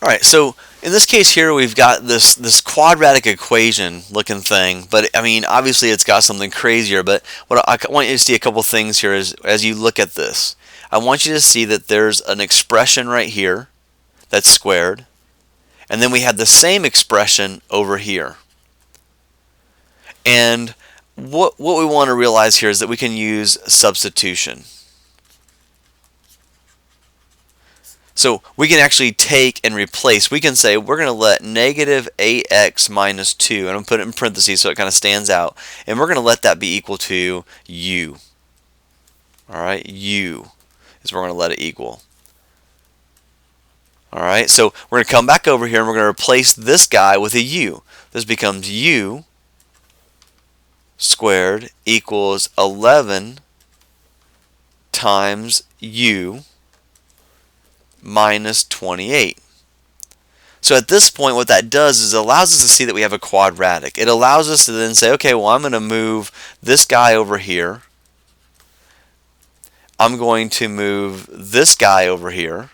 Alright, so in this case here we've got this quadratic equation looking thing, but I mean obviously it's got something crazier, but what I want you to see a couple things here is as you look at this. I want you to see that there's an expression right here that's squared, and then we have the same expression over here. And what we want to realize here is that we can use substitution. So we can actually take and replace. We can say we're going to let negative 8x minus 2, and I'm going to put it in parentheses so it kind of stands out, and we're going to let that be equal to u. Alright, u is what we're going to let it equal. Alright, so we're going to come back over here and we're going to replace this guy with a u. This becomes u squared equals 11 times u minus 28. So at this point what that does is it allows us to see that we have a quadratic. It allows us to then say, okay, well I'm going to move this guy over here. I'm going to move this guy over here.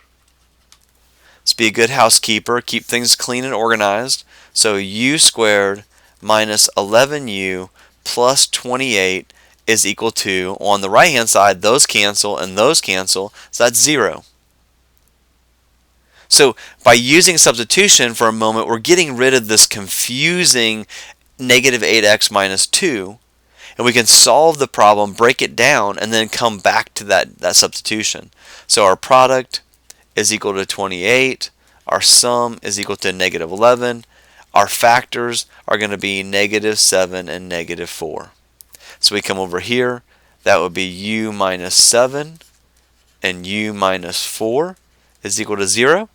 Let's be a good housekeeper, keep things clean and organized. So u squared minus 11u plus 28 is equal to, on the right hand side, those cancel and those cancel, so that's 0. So by using substitution for a moment, we're getting rid of this confusing negative 8x minus 2, and we can solve the problem, break it down, and then come back to that substitution. So our product is equal to 28, our sum is equal to negative 11, our factors are going to be negative 7 and negative 4. So we come over here, that would be u minus 7 and u minus 4 is equal to 0.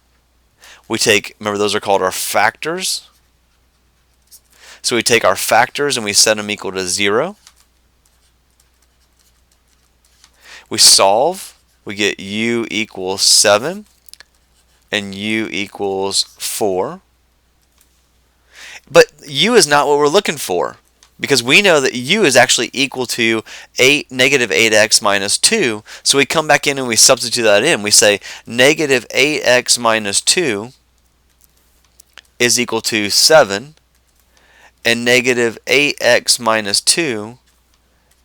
We take, remember those are called our factors. So we take our factors and we set them equal to 0. We solve, we get u equals 7 and u equals 4. But u is not what we're looking for, because we know that u is actually equal to negative 8x minus 2. So we come back in and we substitute that in. We say negative 8x minus 2 is equal to 7, and negative 8x minus 2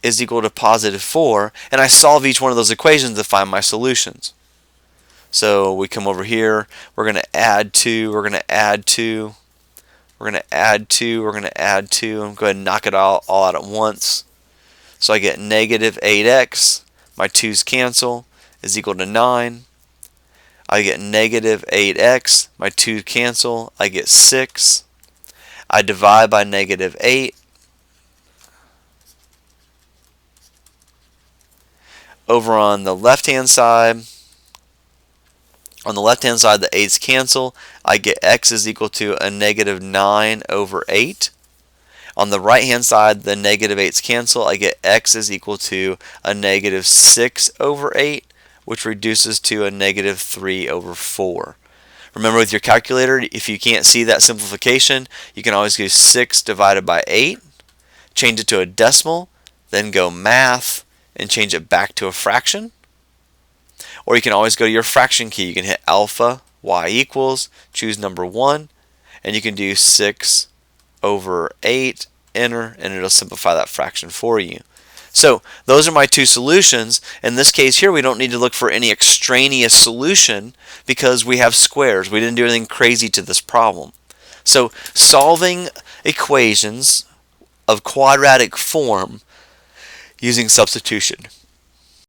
is equal to positive 4, and I solve each one of those equations to find my solutions. So we come over here, we're going to add 2, we're going to add 2, we're going to add 2, we're going to add 2, and go ahead and knock it all out at once. So I get negative 8x, my 2's cancel, is equal to 9. I get negative 8x, my 2 cancel, I get 6. I divide by negative 8. Over on the left-hand side, the 8's cancel. I get x is equal to a negative 9 over 8. On the right-hand side, the negative 8's cancel. I get x is equal to a negative 6 over 8, which reduces to a negative 3 over 4. Remember, with your calculator, if you can't see that simplification, you can always go 6 divided by 8, change it to a decimal, then go math, and change it back to a fraction. Or you can always go to your fraction key. You can hit alpha, y equals, choose number 1, and you can do 6 over 8, enter, and it'll simplify that fraction for you. So those are my two solutions. In this case here, we don't need to look for any extraneous solution because we have squares. We didn't do anything crazy to this problem. So solving equations of quadratic form using substitution.